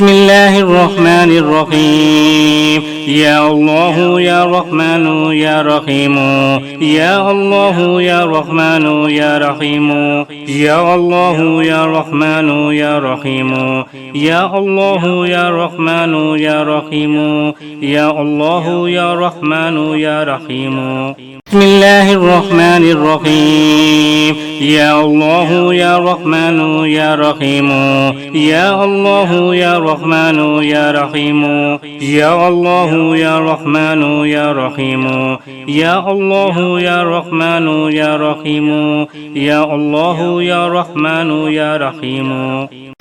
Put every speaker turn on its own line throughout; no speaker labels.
بسم الله الرحمن الرحيم. يا الله يا رحمن يا رحيم. يا الله يا رحمن يا رحيم. يا الله يا رحمن يا رحيم. يا الله يا رحمن يا رحيم. يا الله يا رحمن يا رحيم. بسم الله الرحمن الرحيم. يا الله يا رحمن يا رحيم. يا الله يا رحمن يا رحيم. يا الله يا رحمن يا رحيم. يا الله يا رحمن يا رحيم. يا الله يا رحمن يا رحيم.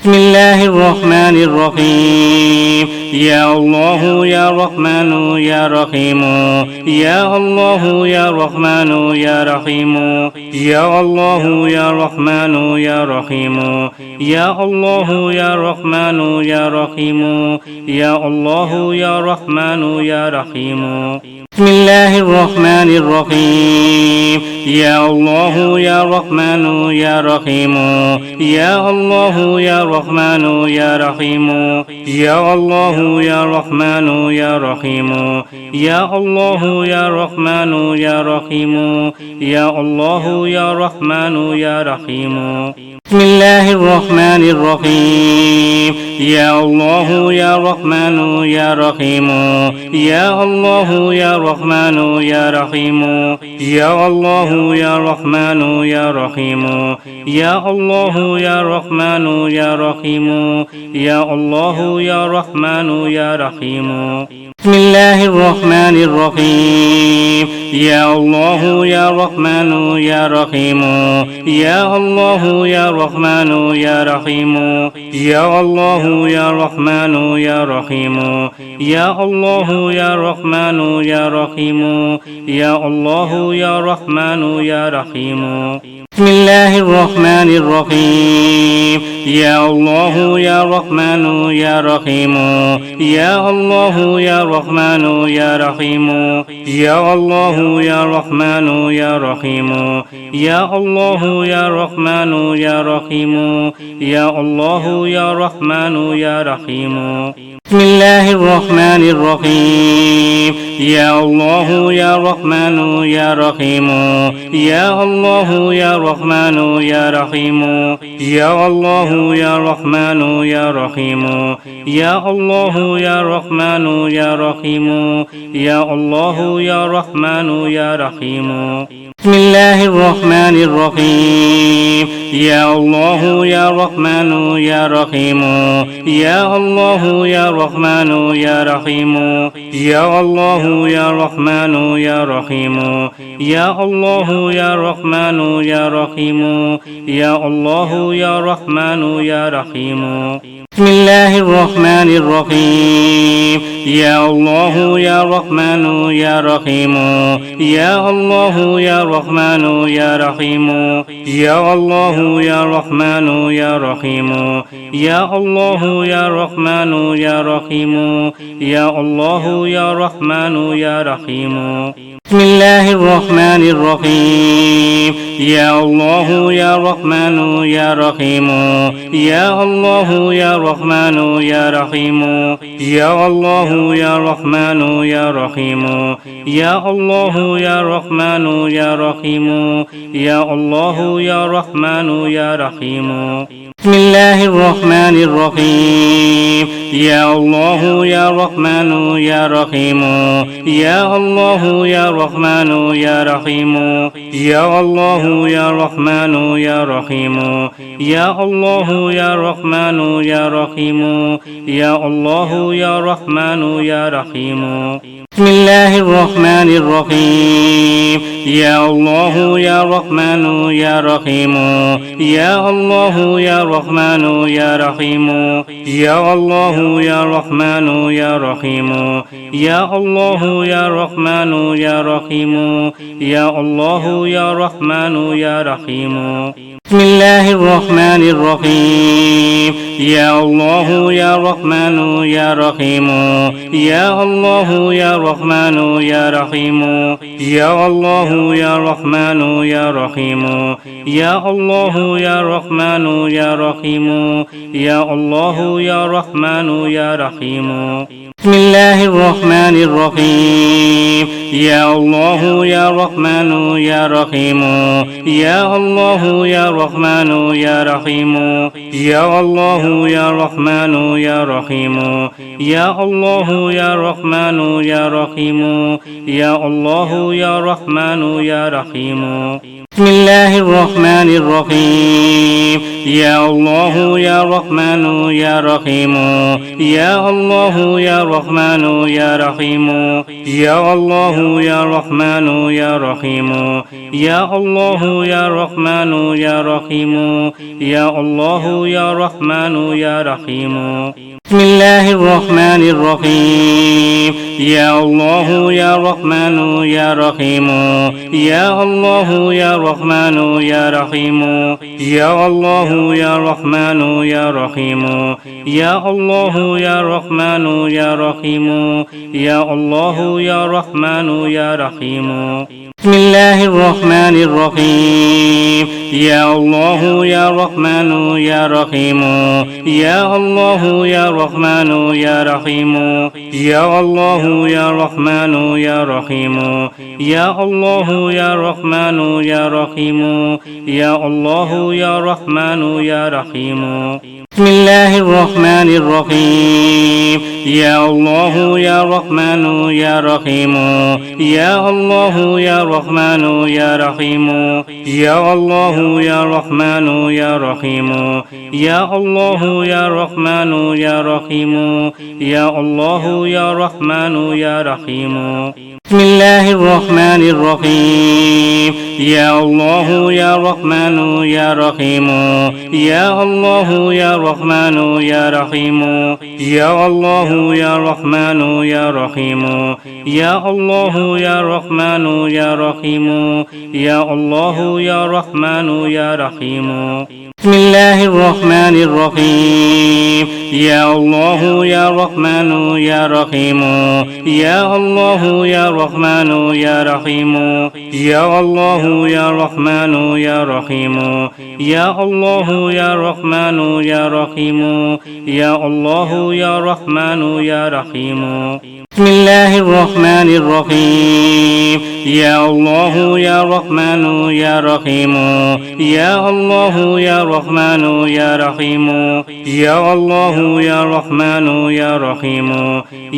بسم الله الرحمن الرحيم. يا الله يا رحمن يا رحيم. يا الله يا رحمن يا رحيم. يا الله يا رحمن يا رحيم. يا الله يا رحمن يا رحيم. يا الله يا رحمن يا رحيم. بسم الله الرحمن الرحيم. يا الله يا رحمن يا رحيم. يا الله يا رحمن يا رحيم. يا الله يا رحمن يا رحيم. يا الله يا رحمن يا رحيم. يا الله يا رحمن يا رحيم. بسم الله الرحمن الرحيم. يا الله يا رحمن يا رحيم. يا الله يا رحمن يا رحيم. يا الله يا رحمن يا رحيم. يا الله يا رحمن يا رحيم. يا الله يا رحمن يا رحيم. بسم الله الرحمن الرحيم. يا الله يا رحمن يا رحيم. يا الله يا رحمن يا رحيم. يا الله يا رحمن يا رحيم. يا الله يا رحمن يا رحيم. يا الله يا رحمن يا رحيم. بسم الله الرحمن الرحيم. يا الله يا رحمن يا رحيم. يا الله يا رحمن يا رحيم. يا الله يا رحمن يا رحيم. يا الله يا رحمن يا رحيم. يا الله يا رحمن يا رحيم. بسم الله الرحمن الرحيم. يا الله يا رحمن يا رحيم. يا الله يا رحمن يا رحيم. يا الله يا رحمن يا رحيم. يا الله يا رحمن يا رحيم. يا الله يا رحمن يا رحيم. بسم الله الرحمن الرحيم. يا الله يا رحمن يا رحيم. يا الله يا رحمن يا رحيم. يا الله يا رحمن يا رحيم. يا الله يا رحمن يا رحيم. يا الله يا رحمن يا رحيم. بسم الله الرحمن الرحيم. يا الله يا رحمن يا رحيم. يا الله يا رحمن يا رحيم. يا الله يا رحمن يا رحيم. يا الله يا رحمن يا رحيم. يا الله يا رحمن يا رحيم. بسم الله الرحمن الرحيم. يا الله يا رحمن يا رحيم. يا الله يا رحمن يا رحيم. يا الله يا رحمن يا رحيم. يا الله يا رحمن يا رحيم. يا الله يا رحمن يا رحيم. بسم الله الرحمن الرحيم. يا الله يا رحمن يا رحيم. يا الله يا رحمن يا رحيم. يا الله يا رحمن يا رحيم. يا الله يا رحمن يا رحيم. يا الله يا رحمن يا رحيم. بسم الله الرحمن الرحيم. يا الله يا رحمن يا رحيم. يا الله يا رحمن يا رحيم. يا الله يا رحمن يا رحيم. يا الله يا رحمن يا رحيم. يا الله يا رحمن يا رحيم. بسم الله الرحمن الرحيم يا الله يا رحمن يا رحيم يا الله يا رحمن يا رحيم يا الله يا رحمن يا رحيم يا الله يا رحمن يا رحيم يا الله يا رحمن يا رحيم بسم الله الرحمن الرحيم يا الله يا رحمن يا رحيم يا الله يا رحمن يا رحيم يا الله يا رحمن يا رحيم يا الله يا رحمن يا رحيم يا الله يا رحمن يا رحيم بسم الله الرحمن الرحيم يا الله يا رحمن يا رحيم يا الله يا رحمن يا رحيم يا الله يا رحمن يا رحيم يا الله يا رحمن يا رحيم يا الله يا رحمن يا رحيم بسم الله الرحمن الرحيم يا الله يا رحمن يا رحيم يا الله يا رحمن يا رحيم يا الله يا رحمن يا رحيم يا الله يا رحمن يا رحيم يا الله يا رحمن يا رحيم بسم الله الرحمن الرحيم يا الله يا رحمن يا رحيم يا الله يا رحمن يا رحيم يا الله يا رحمن يا رحيم يا الله يا رحمن يا رحيم يا الله يا رحمن يا رحيم بسم الله الرحمن الرحيم يا الله يا رحمن يا رحيم يا الله يا رحمن يا رحيم يا الله يا رحمن يا رحيم يا الله يا رحمن يا رحيم يا الله يا رحمن يا رحيم بسم الله الرحمن الرحيم يا الله يا رحمن يا رحيم يا الله يا رحمن يا رحيم يا الله يا رحمن يا رحيم يا الله يا رحمن يا رحيم يا الله يا رحمن يا رحيم بسم الله الرحمن الرحيم يا الله يا رحمن يا رحيم يا الله يا رحمن يا رحيم يا الله يا رحمن يا رحيم يا الله يا رحمن يا رحيم يا الله يا رحمن يا رحيم بسم الله الرحمن الرحيم يا الله يا رحمن يا رحيم يا الله يا رحمن يا رحيم يا الله يا رحمن يا رحيم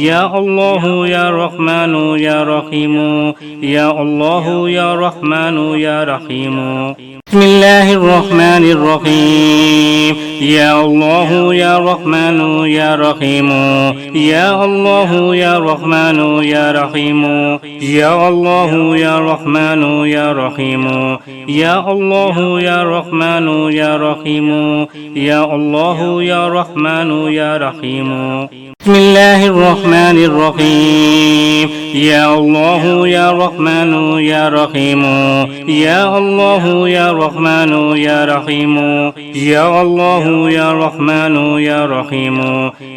يا الله يا رحمن يا رحيم يا الله يا رحمن يا رحيم بسم الله الرحمن الرحيم يا الله يا رحمن يا رحيم يا الله يا رحمن يا رحيم يا الله يا رحمن يا رحيم يا الله يا رحمن يا رحيم يا الله يا رحمن يا رحيم بسم الله الرحمن الرحيم يا الله يا رحمن يا رحيم يا الله يا رحمن يا رحيم يا الله يا رحمن يا رحيم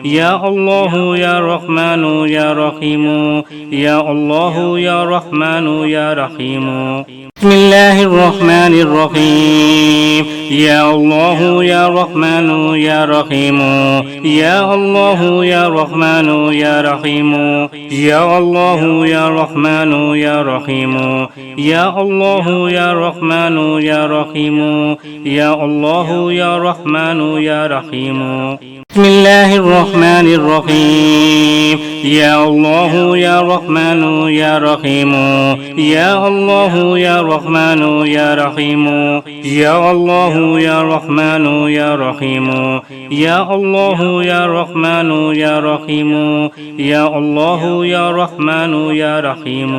يا الله يا رحمن يا رحيم يا الله يا رحمن يا رحيم بسم الله الرحمن الرحيم يا الله يا رحمن يا رحيم يا الله يا رحمن يا رحيم يا الله يا رحمن يا رحيم يا الله يا رحمن يا رحيم يا الله يا رحمن يا رحيم بسم الله الرحمن الرحيم يا الله يا رحمن يا رحيم يا الله يا رحمن يا رحيم يا الله يا رحمن يا رحيم يا الله يا رحمن يا رحيم يا الله يا رحمن يا رحيم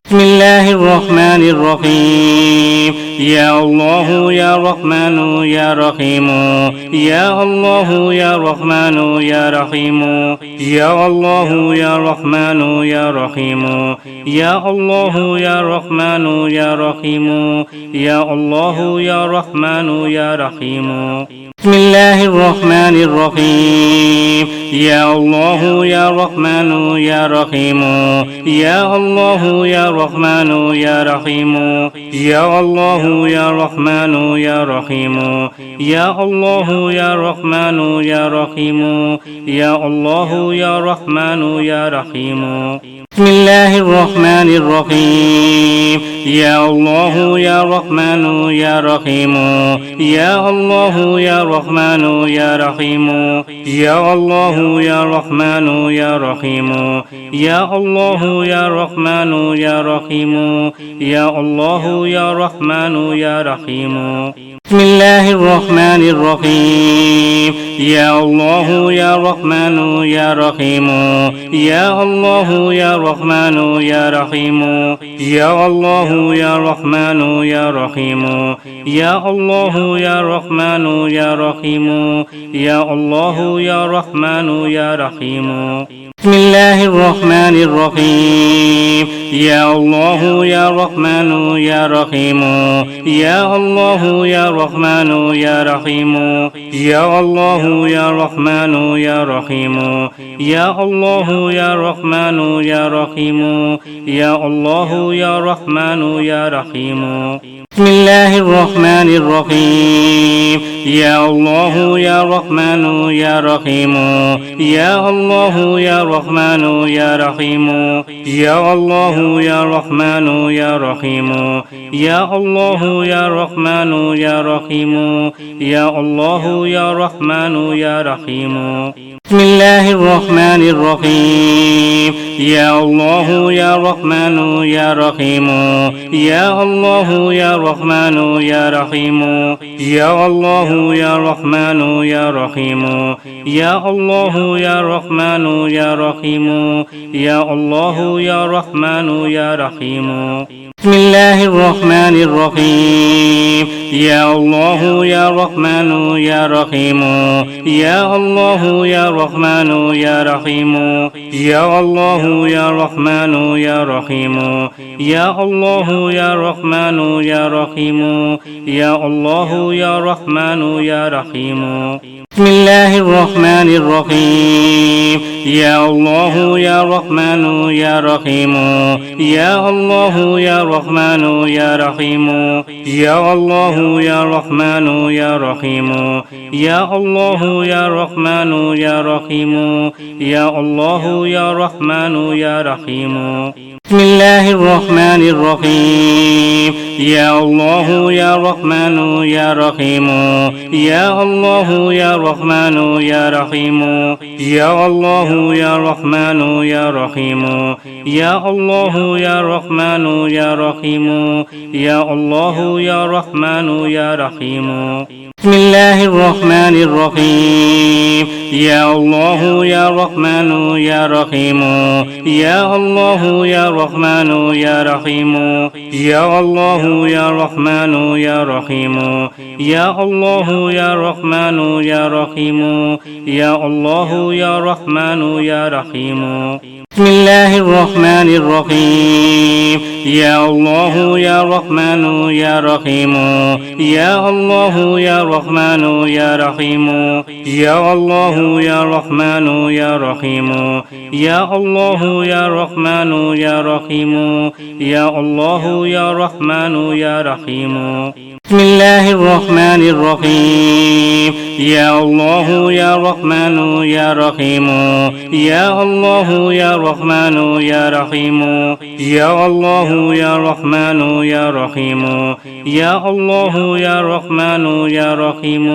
بسم الله الرحمن الرحيم يا الله يا رحمن يا رحيم يا الله يا رحمن يا رحيم يا الله يا رحمن يا رحيم يا الله يا رحمن يا رحيم يا الله يا رحمن يا رحيم بسم الله الرحمن الرحيم يا الله يا رحمن يا رحيم يا الله يا رحمن يا رحيم يا الله يا رحمن يا رحيم يا الله يا رحمن يا رحيم يا الله يا رحمن يا رحيم بسم الله الرحمن الرحيم يا الله يا رحمن يا رحيم يا الله يا رحمن يا رحيم يا الله يا رحمن يا رحيم يا الله يا رحمن يا رحيم يا الله يا رحمن يا رحيم بسم الله الرحمن الرحيم يا الله يا رحمن يا رحيم يا الله يا رحمن يا رحيم يا الله يا رحمن يا رحيم يا الله يا رحمن يا رحيم يا الله يا رحمن يا رحيم بسم الله الرحمن الرحيم يا الله يا رحمن يا رحيم يا الله يا رحمن يا رحيم يا الله يا رحمن يا رحيم يا الله يا رحمن يا رحيم يا الله يا رحمن يا رحيم بسم الله الرحمن الرحيم يا الله يا رحمن يا رحيم يا الله يا رحمن يا رحيم يا الله يا رحمن يا رحيم يا الله يا رحمن يا رحيم يا الله يا رحمن يا رحيم بسم الله الرحمن الرحيم يا الله يا رحمن يا رحيم يا الله يا رحمن يا رحيم يا الله يا رحمن يا رحيم يا الله يا رحمن يا رحيم يا الله يا رحمن يا رحيم بسم الله الرحمن الرحيم يا الله يا رحمن يا رحيم يا الله يا رحمن يا رحيم يا الله يا رحمن يا رحيم يا الله يا رحمن يا رحيم يا الله يا رحمن يا رحيم بسم الله الرحمن الرحيم يا الله يا رحمن يا رحيم يا الله يا رحمن يا رحيم يا الله يا رحمن يا رحيم يا الله يا رحمن يا رحيم يا الله يا رحمن يا رحيم بسم الله الرحمن الرحيم يا الله يا رحمن يا رحيم يا الله يا رحمن يا رحيم يا الله يا رحمن يا رحيم يا الله يا رحمن يا رحيم يا الله يا رحمن يا رحيم بسم الله الرحمن الرحيم يا الله يا رحمن يا رحيم يا الله يا رحمن يا رحيم يا الله يا رحمن يا رحيم يا الله يا رحمن يا رحيم يا الله يا رحمن يا رحيم بسم الله الرحمن الرحيم يا الله يا رحمن يا رحيم يا الله يا رحمن يا رحيم يا الله يا رحمن يا رحيم يا الله يا رحمن يا رحيم يا الله يا رحمن يا رحيم بسم الله الرحمن الرحيم يا الله يا رحمن يا رحيم يا الله يا رحمن يا رحيم يا الله يا رحمن يا رحيم يا الله يا رحمن يا رحيم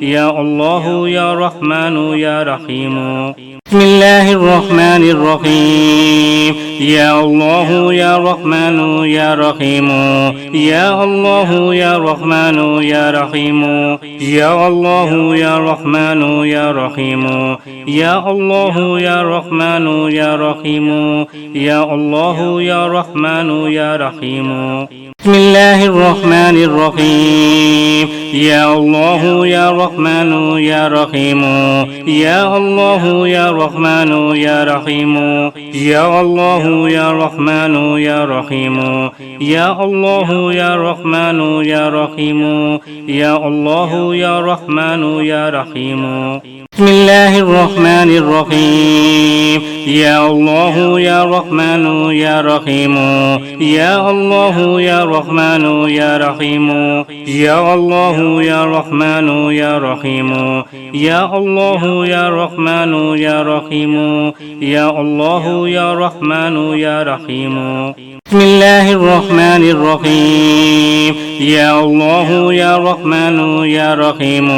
يا الله يا رحمن يا رحيم بسم الله الرحمن الرحيم يا الله يا رحمن يا رحيم يا الله يا رحمن يا رحيم يا الله يا رحمن يا رحيم يا الله يا رحمن يا رحيم يا الله يا رحمن يا رحيم بسم الله الرحمن الرحيم يا الله يا رحمن يا رحيم يا الله يا رحمن يا رحيم يا الله يا رحمن يا رحيم يا الله يا رحمن يا رحيم يا الله يا رحمن يا رحيم بسم الله الرحمن الرحيم يا الله يا رحمن يا رحيم يا الله يا رحمن يا رحيم يا الله يا رحمن يا رحيم يا الله يا رحمن يا رحيم يا الله يا رحمن يا رحيم بسم الله الرحمن الرحيم يا الله يا رحمن يا رحيم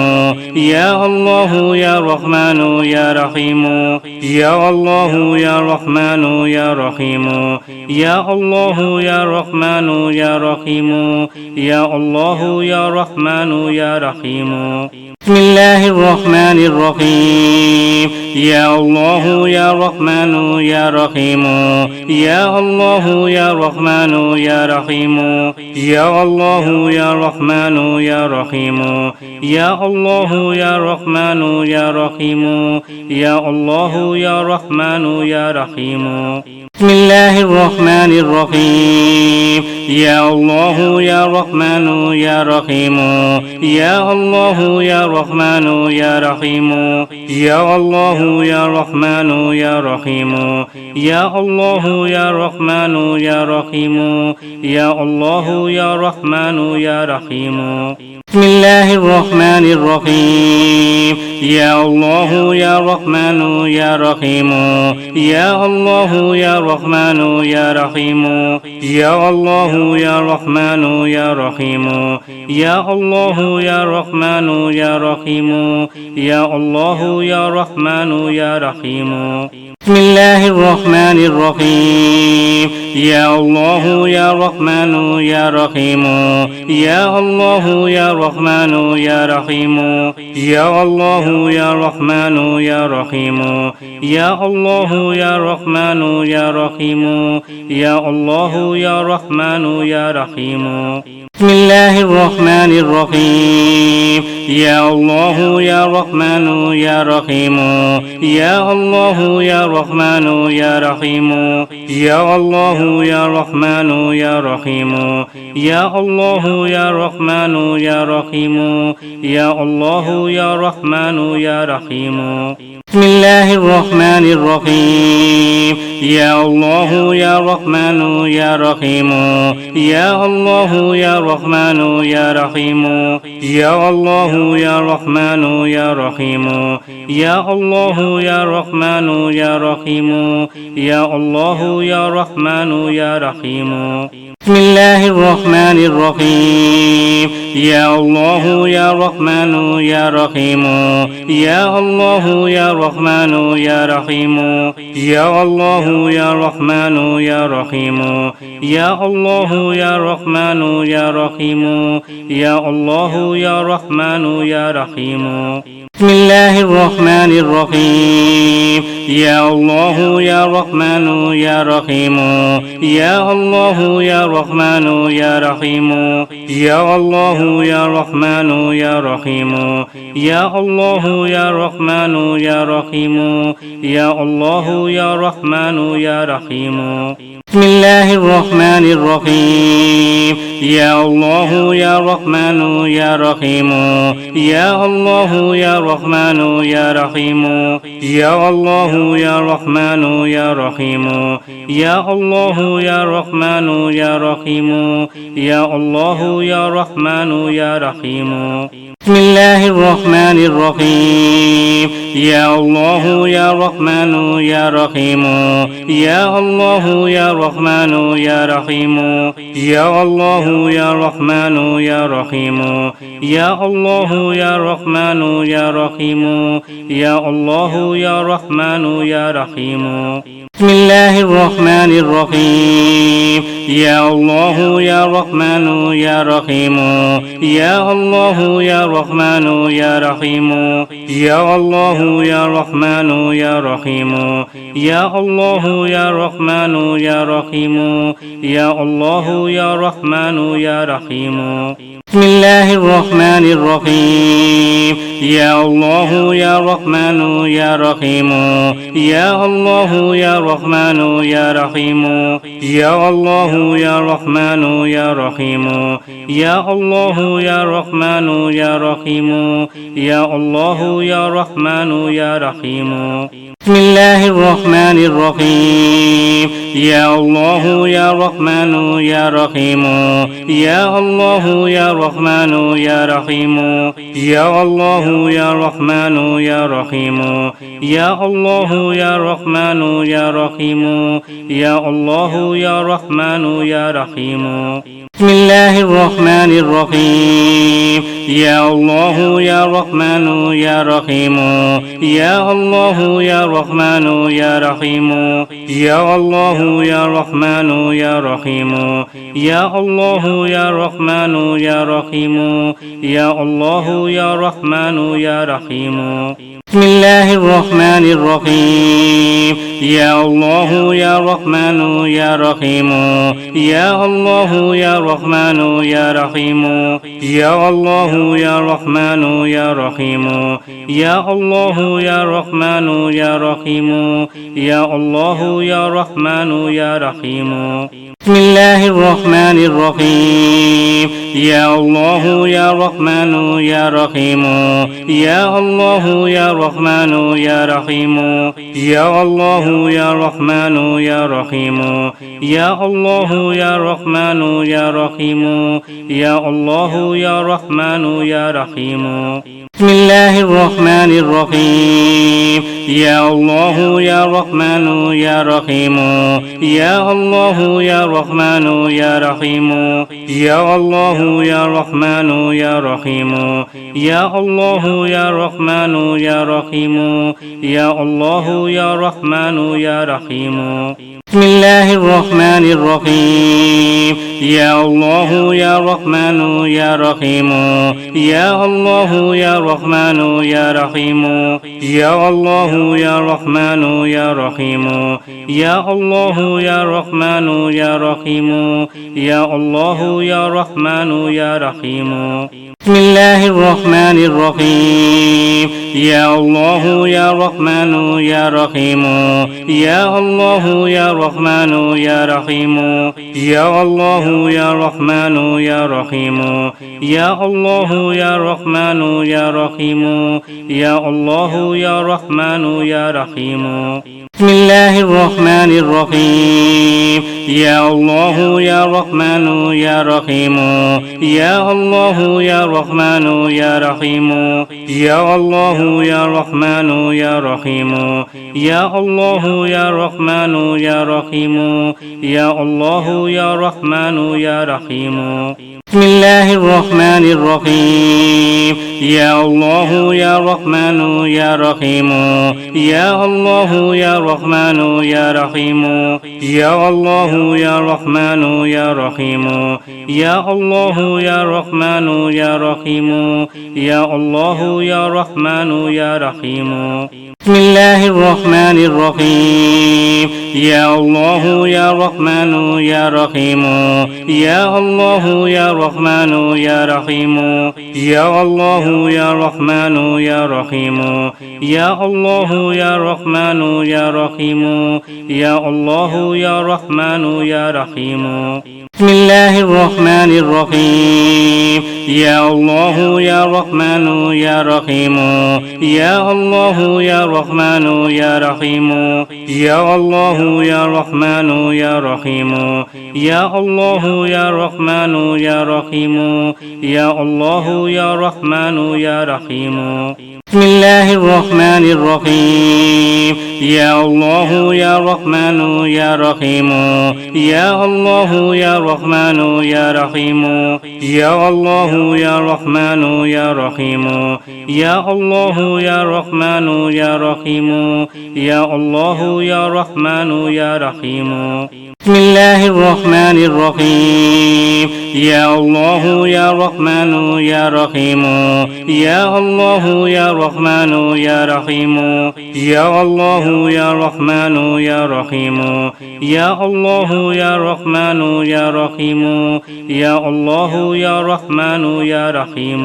يا الله يا رحمن يا رحيم يا الله يا رحمن يا رحيم يا الله يا رحمن يا رحيم يا الله يا رحمن يا رحيم بسم الله الرحمن الرحيم يا الله يا رحمن يا رحيم يا الله يا رحمن يا رحيم يا الله يا رحمن يا رحيم يا الله يا رحمن يا رحيم يا الله يا رحمن يا رحيم بسم الله الرحمن الرحيم يا الله يا رحمن يا رحيم يا الله يا رحمن يا رحيم يا الله يا رحمن يا رحيم يا الله يا رحمن يا رحيم يا الله يا رحمن يا رحيم بسم الله الرحمن الرحيم يا الله يا رحمن يا رحيم يا الله يا رحمن يا رحيم يا الله يا رحمن يا رحيم يا الله يا رحمن يا رحيم يا الله يا رحمن يا رحيم بسم الله الرحمن الرحيم يا الله يا رحمن يا رحيم يا الله يا رحمن يا رحيم يا الله يا رحمن يا رحيم يا الله يا رحمن يا رحيم يا الله يا رحمن يا رحيم بسم الله الرحمن الرحيم يا الله يا رحمن يا رحيم يا الله يا رحمن يا رحيم يا الله يا رحمن يا رحيم يا الله يا رحمن يا رحيم يا الله يا رحمن يا رحيم بسم الله الرحمن الرحيم يا الله يا رحمن يا رحيم يا الله يا رحمن يا رحيم يا الله يا رحمن يا رحيم يا الله يا رحمن يا رحيم يا الله يا رحمن يا رحيم بسم الله الرحمن الرحيم يا الله يا رحمن يا رحيم يا الله يا رحمن يا رحيم يا الله يا رحمن يا رحيم يا الله يا رحمن يا رحيم يا الله يا رحمن يا رحيم بسم الله الرحمن الرحيم يا الله يا رحمن يا رحيم يا الله يا رحمن يا رحيم يا الله يا رحمن يا رحيم يا الله يا رحمن يا رحيم يا الله يا رحمن يا رحيم بسم الله الرحمن الرحيم يا الله يا رحمن يا رحيم يا الله يا رحمن يا رحيم يا الله يا رحمن يا رحيم يا الله يا رحمن يا رحيم يا الله يا رحمن يا رحيم بسم الله الرحمن الرحيم يا الله يا رحمن يا رحيم يا الله يا رحمن يا رحيم يا الله يا رحمن يا رحيم يا الله يا رحمن يا رحيم يا الله يا رحمن يا رحيم بسم الله الرحمن الرحيم يا الله يا رحمن يا رحيم يا الله يا رحمن يا رحيم يا الله يا رحمن يا رحيم يا الله يا رحمن يا رحيم يا الله يا رحمن يا رحيم بسم الله الرحمن الرحيم يا الله يا رحمن يا رحيم يا الله يا رحمن يا رحيم يا الله يا رحمن يا رحيم يا الله يا رحمن يا رحيم يا الله يا رحمن يا رحيم بسم الله الرحمن الرحيم يا الله يا رحمن يا رحيم يا الله يا رحمن يا رحيم يا الله يا رحمن يا رحيم يا الله يا رحمن يا رحيم يا الله يا رحمن يا رحيم بسم الله الرحمن الرحيم يا الله يا رحمن يا رحيم يا الله يا رحمن يا رحيم يا الله يا رحمن يا رحيم يا الله يا رحمن يا رحيم يا الله يا رحمن يا رحيم بسم الله الرحمن الرحيم يا الله يا رحمن يا رحيم يا الله يا رحمن يا رحيم يا الله يا رحمن يا رحيم يا الله يا رحمن يا رحيم يا الله يا رحمن يا رحيم بسم الله الرحمن الرحيم يا الله يا رحمن يا رحيم يا الله يا رحمن يا رحيم يا الله يا رحمن يا رحيم يا الله يا رحمن يا رحيم يا الله يا رحمن يا رحيم بسم الله الرحمن الرحيم يا الله يا رحمن يا رحيم يا الله يا رحمن يا رحيم يا الله يا رحمن يا رحيم يا الله يا رحمن يا رحيم يا الله يا رحمن يا رحيم بسم الله الرحمن الرحيم يا الله يا رحمن يا رحيم يا الله يا رحمن يا رحيم يا الله يا رحمن يا رحيم يا الله يا رحمن يا رحيم يا الله يا رحمن يا رحيم بسم الله الرحمن الرحيم يا الله يا رحمن يا رحيم يا الله يا رحمن يا رحيم يا الله يا رحمن يا رحيم يا الله يا رحمن يا رحيم يا الله يا رحمن يا رحيم بسم الله الرحمن الرحيم يا الله يا رحمن يا رحيم يا الله يا رحمن يا رحيم يا الله يا رحمن يا رحيم يا الله يا رحمن يا رحيم يا الله يا رحمن يا رحيم بسم الله الرحمن الرحيم يا الله يا رحمن يا رحيم يا الله يا رحمن يا رحيم يا الله يا رحمن يا رحيم يا الله يا رحمن يا رحيم يا الله يا رحمن يا رحيم بسم الله الرحمن الرحيم يا الله يا رحمن يا رحيم يا الله يا رحمن يا رحيم يا الله يا رحمن يا رحيم يا الله يا رحمن يا رحيم يا الله يا رحمن يا رحيم بسم الله الرحمن الرحيم يا الله يا رحمن يا رحيم يا الله يا رحمن يا رحيم يا الله يا رحمن يا رحيم يا الله يا رحمن يا رحيم يا الله يا رحمن يا رحيم بسم الله الرحمن الرحيم يا الله يا رحمن يا رحيم يا الله يا رحمن يا رحيم يا الله يا رحمن يا رحيم يا الله يا رحمن يا رحيم يا الله يا رحمن يا رحيم بسم الله الرحمن الرحيم يا الله يا رحمن يا رحيم يا الله يا رحمن يا رحيم يا الله يا رحمن يا رحيم يا الله يا رحمن يا رحيم يا الله يا رحمن يا رحيم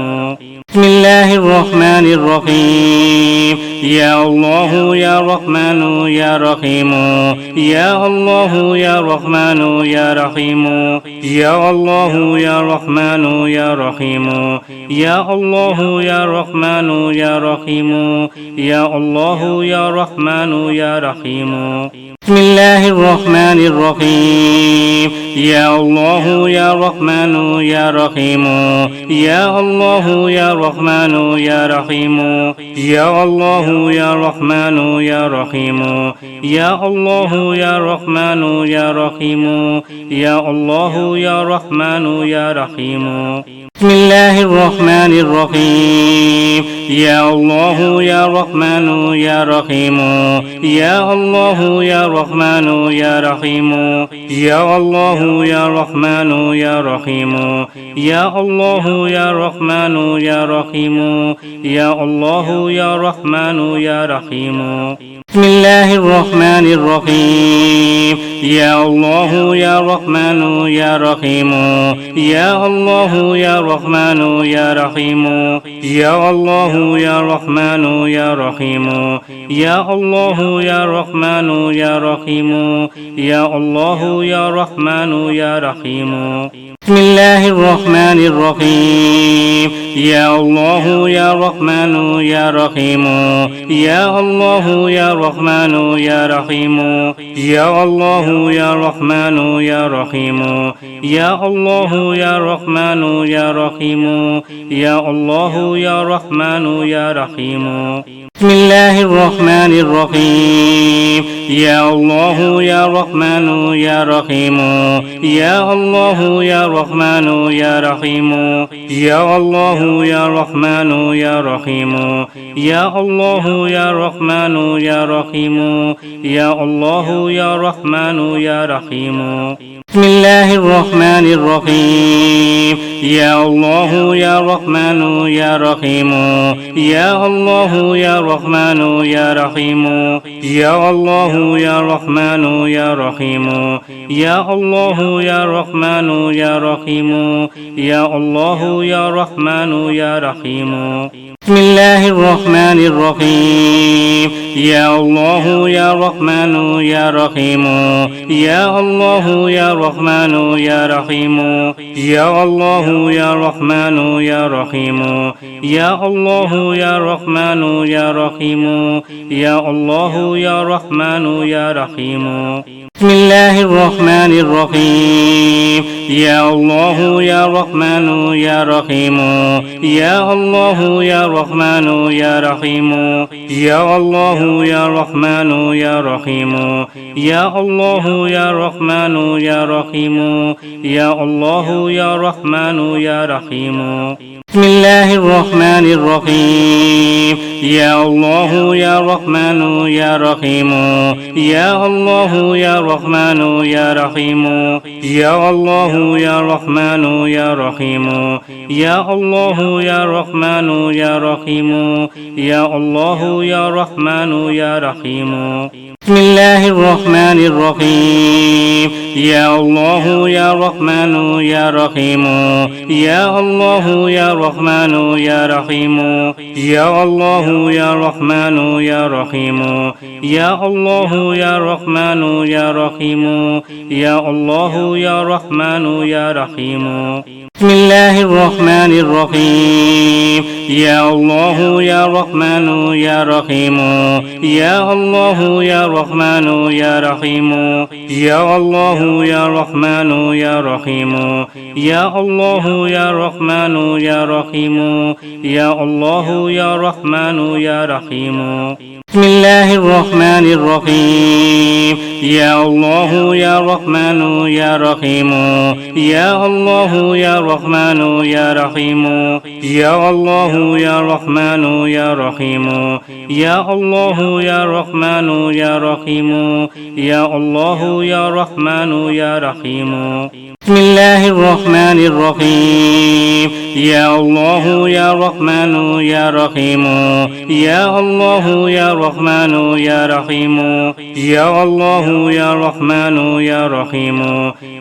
بسم الله الرحمن الرحيم يا الله يا رحمن يا رحيم يا الله يا رحمن يا رحيم يا الله يا رحمن يا رحيم يا الله يا رحمن يا رحيم يا الله يا رحمن يا رحيم بسم الله الرحمن الرحيم يا الله يا رحمن يا رحيم يا الله يا رحمن يا رحيم يا الله يا رحمن يا رحيم يا الله يا رحمن يا رحيم يا الله يا رحمن يا رحيم بسم الله الرحمن الرحيم يا الله يا رحمن يا رحيم يا الله يا رحمن يا رحيم يا الله يا رحمن يا رحيم يا الله يا رحمن يا رحيم يا الله يا رحمن يا رحيم بسم الله الرحمن الرحيم يا الله يا رحمن يا رحيم يا الله يا رحمن يا رحيم يا الله يا رحمن يا رحيم يا الله يا رحمن يا رحيم يا الله يا رحمن يا رحيم بسم الله الرحمن الرحيم يا الله يا رحمن يا رحيم يا الله يا رحمن يا رحيم يا الله يا رحمن يا رحيم يا الله يا رحمن يا رحيم يا الله يا رحمن يا رحيم بسم الله الرحمن الرحيم يا الله يا رحمن يا رحيم يا الله يا رحمن يا رحيم يا الله يا رحمن يا رحيم يا الله يا رحمن يا رحيم يا الله يا رحمن يا رحيم بسم الله الرحمن الرحيم يا الله يا رحمن يا رحيم يا الله يا رحمن يا رحيم يا الله يا رحمن يا رحيم يا الله يا رحمن يا رحيم يا الله يا رحمن يا رحيم بسم الله الرحمن الرحيم يا الله يا رحمن يا رحيم يا الله يا رحمن يا رحيم يا الله يا رحمن يا رحيم يا الله يا رحمن يا رحيم يا الله يا رحمن يا رحيم بسم الله الرحمن الرحيم يا الله يا رحمن يا رحيم يا الله يا رحمن يا رحيم يا الله يا رحمن يا رحيم يا الله يا رحمن يا رحيم يا الله يا رحمن يا رحيم بسم الله الرحمن الرحيم يا الله يا رحمن يا رحيم يا الله يا رحمن يا رحيم يا الله يا رحمن يا رحيم يا الله يا رحمن يا رحيم يا الله يا رحمن يا رحيم بسم الله الرحمن الرحيم يا الله يا رحمن يا رحيم يا الله يا رحمن يا رحيم يا الله يا رحمن يا رحيم يا الله يا رحمن يا رحيم يا الله يا رحمن يا رحيم بسم الله الرحمن الرحيم يا الله يا رحمن يا رحيم يا الله يا رحمن يا رحيم يا الله يا رحمن يا رحيم يا الله يا رحمن يا رحيم يا الله يا رحمن يا رحيم بسم الله الرحمن الرحيم يا الله يا رحمن يا رحيم يا الله يا رحمن يا رحيم يا الله يا رحمن يا رحيم يا الله يا رحمن يا رحيم يا الله يا رحمن يا رحيم بسم الله الرحمن الرحيم يا الله يا رحمن يا رحيم يا الله يا رحمن يا رحيم يا الله يا رحمن يا رحيم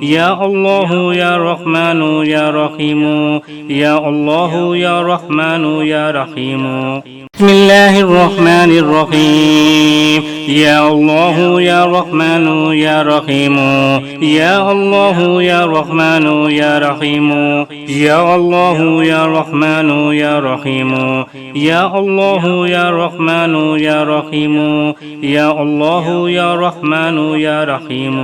يا الله يا رحمن يا رحيم يا الله يا رحمن يا رحيم بسم الله الرحمن الرحيم يا الله يا رحمن يا رحيم يا الله يا رحمن يا رحيم يا الله يا رحمن يا رحيم يا الله يا رحمن يا رحيم يا الله يا رحمن يا رحيم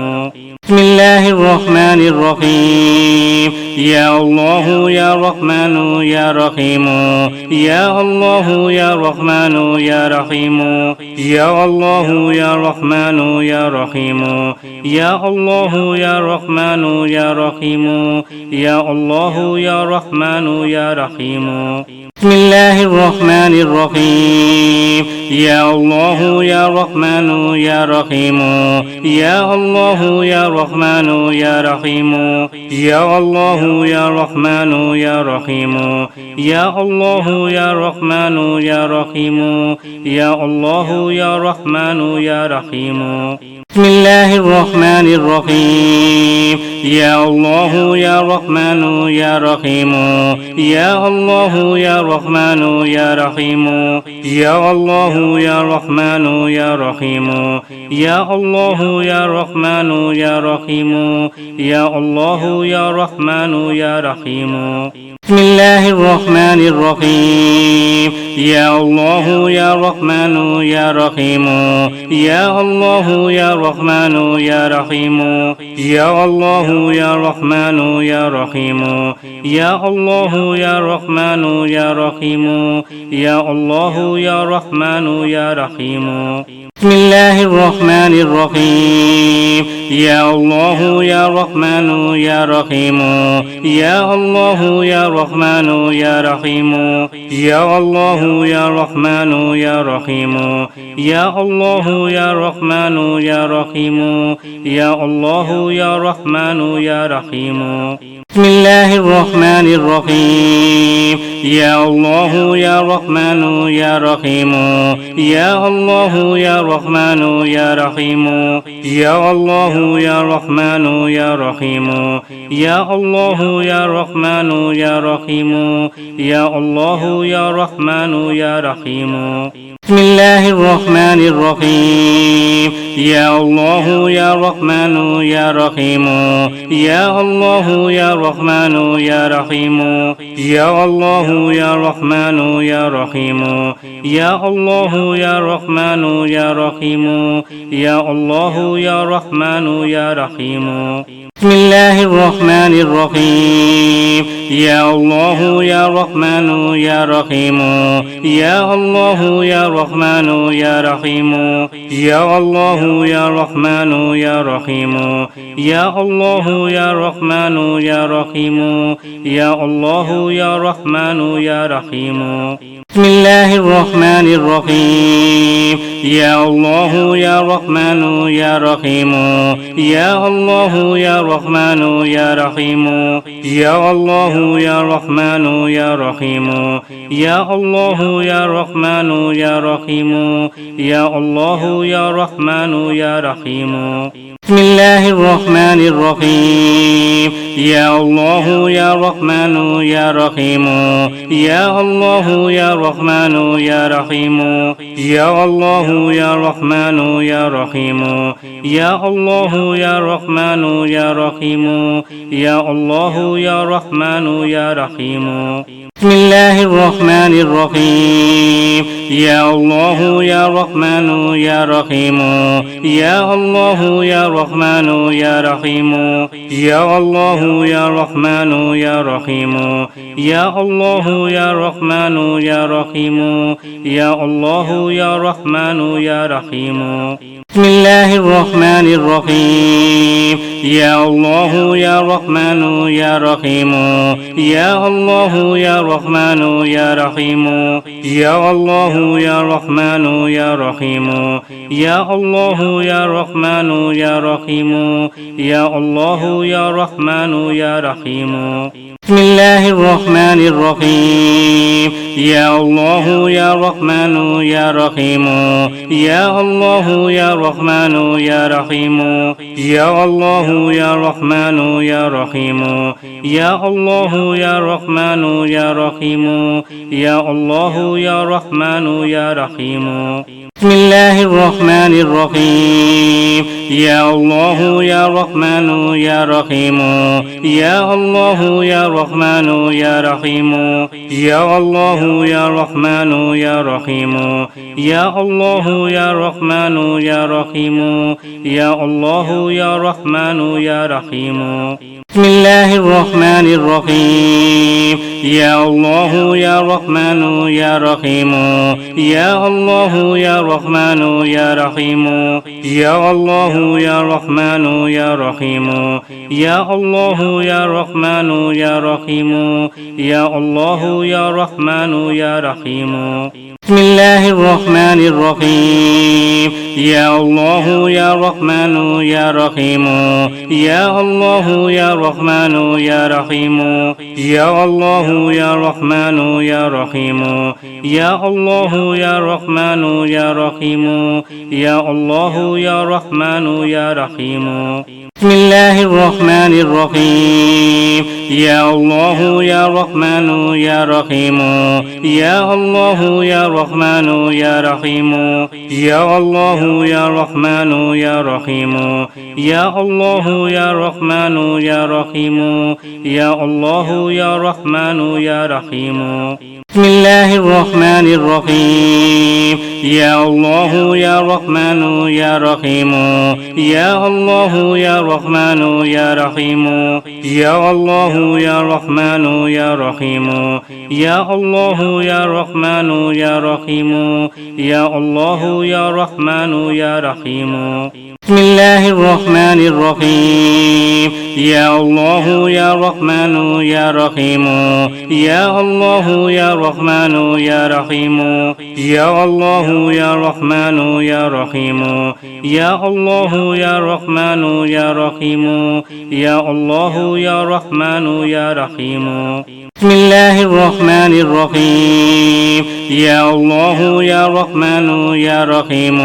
بسم الله الرحمن الرحيم يا الله يا رحمن يا رحيم يا الله يا رحمن يا رحيم يا الله يا رحمن يا رحيم يا الله يا رحمن يا رحيم يا الله يا رحمن يا رحيم بسم الله الرحمن الرحيم يا الله يا رحمن يا رحيم يا الله يا رحمن يا رحيم يا الله يا رحمن يا رحيم يا الله يا رحمن يا رحيم يا الله يا رحمن يا رحيم بسم الله الرحمن الرحيم يا الله يا رحمن يا رحيم يا الله يا رحمن يا رحيم يا الله يا رحمن يا رحيم يا الله يا رحمن يا رحيم يا الله يا رحمن يا رحيم بسم الله الرحمن الرحيم يا الله يا رحمن يا رحيم يا الله يا رحمن يا رحيم يا الله يا رحمن يا رحيم يا الله يا رحمن يا رحيم يا الله يا رحمن يا رحيم بسم الله الرحمن الرحيم يا الله يا رحمن يا رحيم يا الله يا رحمن يا رحيم يا الله يا رحمن يا رحيم يا الله يا رحمن يا رحيم يا الله يا رحمن يا رحيم بسم الله الرحمن الرحيم يا الله يا رحمن يا رحيم يا الله يا رحمن يا رحيم يا الله يا رحمن يا رحيم يا الله يا رحمن يا رحيم يا الله يا رحمن يا رحيم بسم الله الرحمن الرحيم يا الله يا رحمن يا رحيم يا الله يا رحمن يا رحيم يا الله يا رحمن يا رحيم يا الله يا رحمن يا رحيم يا الله يا رحمن يا رحيم بسم الله الرحمن الرحيم يا الله يا رحمن يا رحيم يا الله يا رحمن يا رحيم يا الله يا رحمن يا رحيم يا الله يا رحمن يا رحيم يا الله يا رحمن يا رحيم بسم بسم الله الرحمن الرحيم يا الله يا رحمن يا رحيم يا الله يا رحمن يا رحيم يا الله يا رحمن يا رحيم يا الله يا رحمن يا رحيم يا الله يا رحمن يا رحيم بسم الله الرحمن الرحيم يا الله يا رحمن يا رحيم يا الله يا رحمن يا رحيم يا الله يا رحمن يا رحيم يا الله يا رحمن يا رحيم يا الله يا رحمن يا رحيم بسم الله الرحمن الرحيم يا الله يا رحمن يا رحيم يا الله يا رحمن يا رحيم يا الله يا رحمن يا رحيم يا الله يا رحمن يا رحيم يا الله يا رحمن يا رحيم بسم الله الرحمن الرحيم يا الله يا رحمن يا رحيم يا الله يا رحمن يا رحيم يا الله يا رحمن يا رحيم يا الله يا رحمن يا رحيم يا الله يا رحمن يا رحيم بسم الله الرحمن الرحيم يا الله يا رحمن يا رحيم يا الله يا رحمن يا رحيم يا الله يا رحمن يا رحيم يا الله يا رحمن يا رحيم يا الله يا رحمن يا رحيم بسم الله الرحمن الرحيم يا الله يا رحمن يا رحيم يا الله يا رحمن يا رحيم يا الله يا رحمن يا رحيم يا الله يا رحمن يا رحيم يا الله يا رحمن يا رحيم بسم الله الرحمن الرحيم يا الله يا رحمن يا رحيم يا الله يا رحمن يا رحيم يا الله يا رحمن يا رحيم يا الله يا رحمن يا رحيم يا الله يا رحمن يا رحيم بسم الله الرحمن الرحيم يا الله يا رحمن يا رحيم يا الله يا رحمن يا رحيم يا الله يا رحمن يا رحيم يا الله يا رحمن يا رحيم يا الله يا رحمن يا رحيم بسم الله الرحمن الرحيم يا الله يا رحمن يا رحيم يا الله يا رحمن يا رحيم يا الله يا رحمن يا رحيم يا الله يا رحمن يا رحيم يا الله يا رحمن يا رحيم بسم الله الرحمن الرحيم يا الله يا رحمن يا رحيم يا الله يا رحمن يا رحيم يا الله يا رحمن يا رحيم يا الله يا رحمن يا رحيم يا الله يا رحمن يا رحيم بسم الله الرحمن الرحيم يا الله يا رحمن يا رحيم يا الله يا رحمن يا رحيم يا الله يا رحمن يا رحيم يا الله يا رحمن يا رحيم يا الله يا رحمن يا رحيم بسم الله الرحمن الرحيم يا الله يا رحمن يا رحيم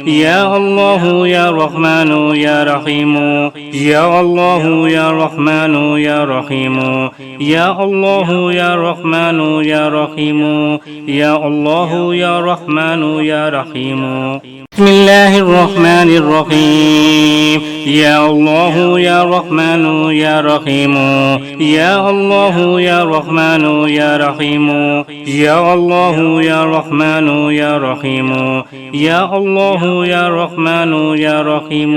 يا الله يا رحمن يا رحيم يا الله يا رحمن يا رحيم يا الله يا رحمن يا رحيم يا الله يا رحمن يا رحيم بسم الله الرحمن الرحيم يا الله يا رحمن يا رحيم يا الله يا رحمن يا رحيم يا الله يا رحمن يا رحيم يا الله يا رحمن يا رحيم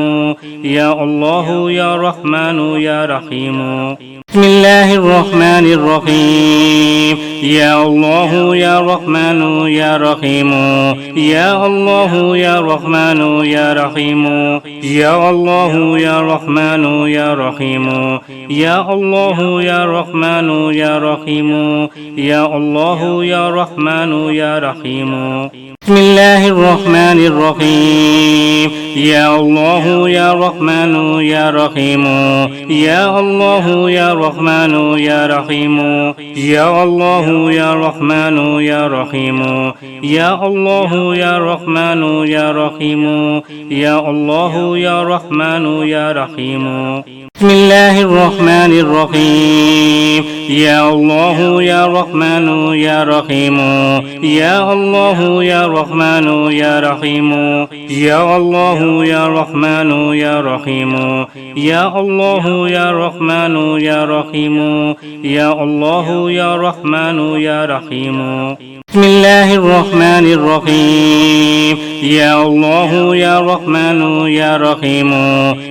يا الله يا رحمن يا رحيم بسم الله الرحمن الرحيم يا الله يا رحمن يا رحيم يا الله يا رحمن يا رحيم يا الله يا رحمن يا رحيم يا الله يا رحمن يا رحيم يا الله يا رحمن يا رحيم بسم الله الرحمن الرحيم يا الله يا رحمن يا رحيم يا الله يا رحمن يا رحيم يا الله يا رحمن يا رحيم يا الله يا رحمن يا رحيم يا الله يا رحمن يا رحيم بسم الله الرحمن الرحيم يا الله يا رحمن يا رحيم يا الله يا رحمن يا رحيم يا الله يا رحمن يا رحيم يا الله يا رحمن يا رحيم يا الله يا رحمن يا رحيم بسم الله الرحمن الرحيم يا الله يا رحمن يا رحيم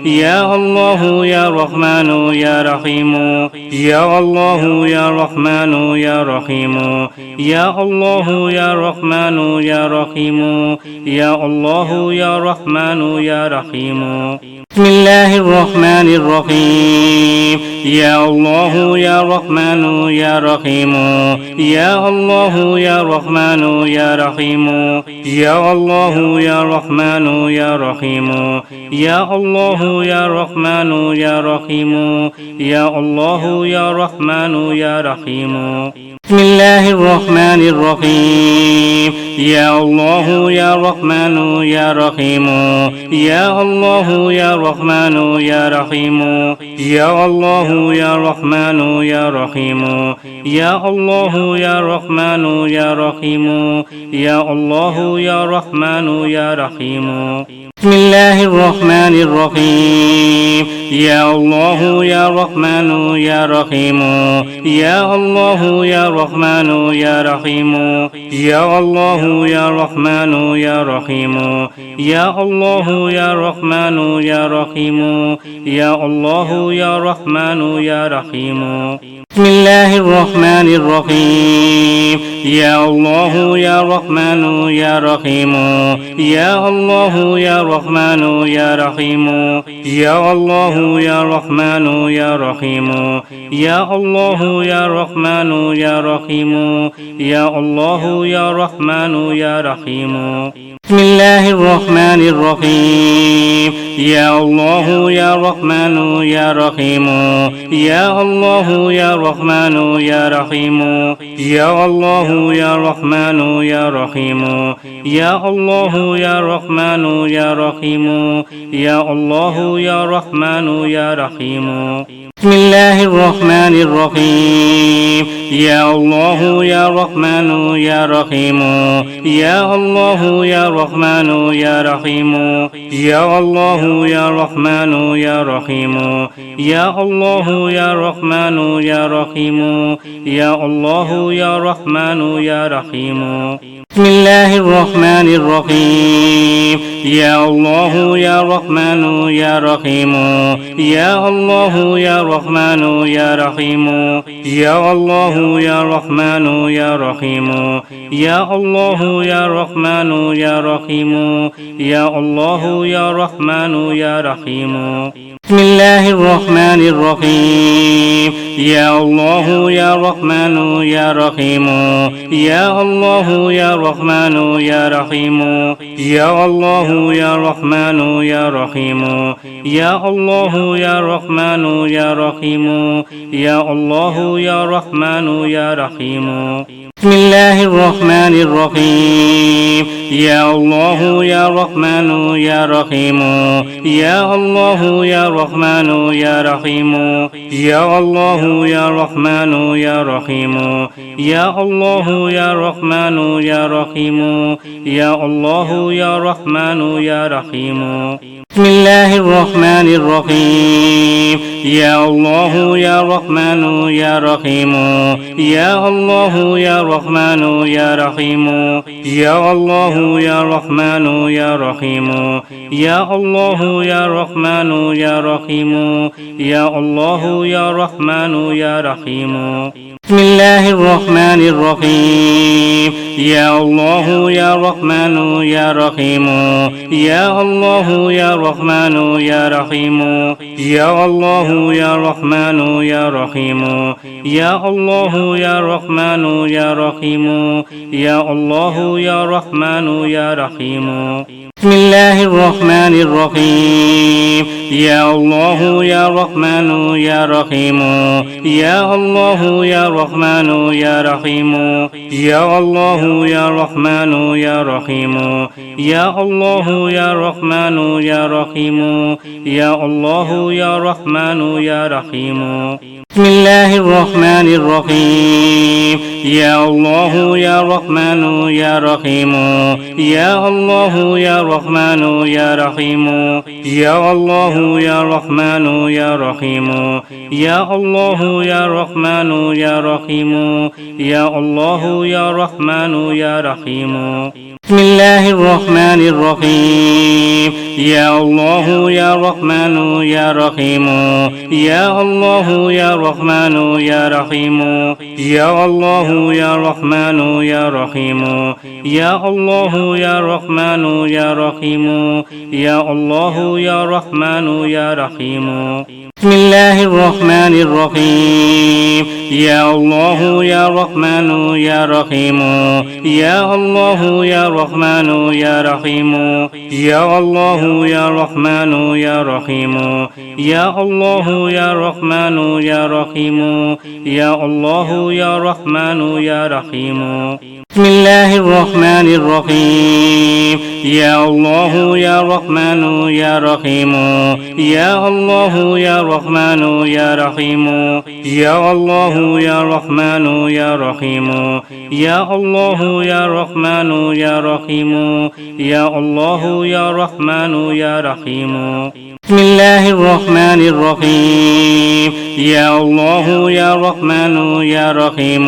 يا الله يا رحمن يا رحيم يا الله يا رحمن يا رحيم يا الله يا رحمن يا رحيم يا الله يا رحمن يا رحيم بسم الله الرحمن الرحيم يا الله يا رحمن يا رحيم يا الله يا رحمن يا رحيم يا الله يا رحمن يا رحيم يا الله يا رحمن يا رحيم يا الله يا رحمن يا رحيم بسم الله الرحمن الرحيم يا الله يا رحمن يا رحيم يا الله يا رحمن يا رحيم يا الله يا رحمن يا رحيم يا الله يا رحمن يا رحيم يا الله يا رحمن يا رحيم بسم الله الرحمن الرحيم يا الله يا رحمن يا رحيم يا الله يا رحمن يا رحيم يا الله يا رحمن يا رحيم يا الله يا رحمن يا رحيم يا الله يا رحمن يا رحيم بسم الله الرحمن الرحيم يا الله يا رحمن يا رحيم يا الله يا رحمن يا رحيم يا الله يا رحمن يا رحيم يا الله يا رحمن يا رحيم يا الله يا رحمن يا رحيم بسم الله الرحمن الرحيم يا الله يا رحمن يا رحيم يا الله يا رحمن يا رحيم يا الله يا رحمن يا رحيم يا الله يا رحمن يا رحيم يا الله يا رحمن يا رحيم بسم الله الرحمن الرحيم يا الله يا رحمن يا رحيم يا الله يا رحمن يا رحيم يا الله يا رحمن يا رحيم يا الله يا رحمن يا رحيم يا الله يا رحمن يا رحيم بسم الله الرحمن الرحيم يا الله يا رحمن يا رحيم يا الله يا رحمن يا رحيم يا الله يا رحمن يا رحيم يا الله يا رحمن يا رحيم يا الله يا رحمن يا رحيم بسم الله الرحمن الرحيم يا الله يا رحمن يا رحيم يا الله يا رحمن يا رحيم يا الله يا رحمن يا رحيم يا الله يا رحمن يا رحيم يا الله يا رحمن يا رحيم بسم الله الرحمن الرحيم يا الله يا رحمن يا رحيم يا الله يا رحمن يا رحيم يا الله يا رحمن يا رحيم يا الله يا رحمن يا رحيم يا الله يا رحمن يا رحيم بسم الله الرحمن الرحيم يا الله يا رحمن يا رحيم يا الله يا رحمن يا رحيم يا الله يا رحمن يا رحيم يا الله يا رحمن يا رحيم يا الله يا رحمن يا رحيم بسم الله الرحمن الرحيم يا الله يا رحمن يا رحيم يا الله يا رحمن يا رحيم يا الله يا رحمن يا رحيم يا الله يا رحمن يا رحيم يا الله يا رحمن يا رحيم بسم الله الرحمن الرحيم يا الله يا رحمن يا رحيم يا الله يا رحمن يا رحيم يا الله يا رحمن يا رحيم يا الله يا رحمن يا رحيم يا الله يا رحمن يا رحيم بسم الله الرحمن الرحيم يا الله يا رحمن يا رحيم يا الله يا رحمن يا رحيم يا الله يا رحمن يا رحيم يا الله يا رحمن يا رحيم يا الله يا رحمن يا رحيم بسم الله الرحمن الرحيم يا الله يا رحمن يا رحيم يا الله يا رحمن يا رحيم يا الله يا رحمن يا رحيم يا الله يا رحمن يا رحيم يا الله يا رحمن يا رحيم بسم الله الرحمن الرحيم يا الله يا رحمن يا رحيم يا الله يا رحمن يا رحيم يا الله يا رحمن يا رحيم يا الله يا رحمن يا رحيم يا الله يا رحمن يا رحيم بسم الله الرحمن الرحيم يا الله يا رحمن يا رحيم يا الله يا رحمن يا رحيم يا الله يا رحمن يا رحيم يا الله يا رحمن يا رحيم يا الله يا رحمن يا رحيم بسم الله الرحمن الرحيم يا الله يا رحمن يا رحيم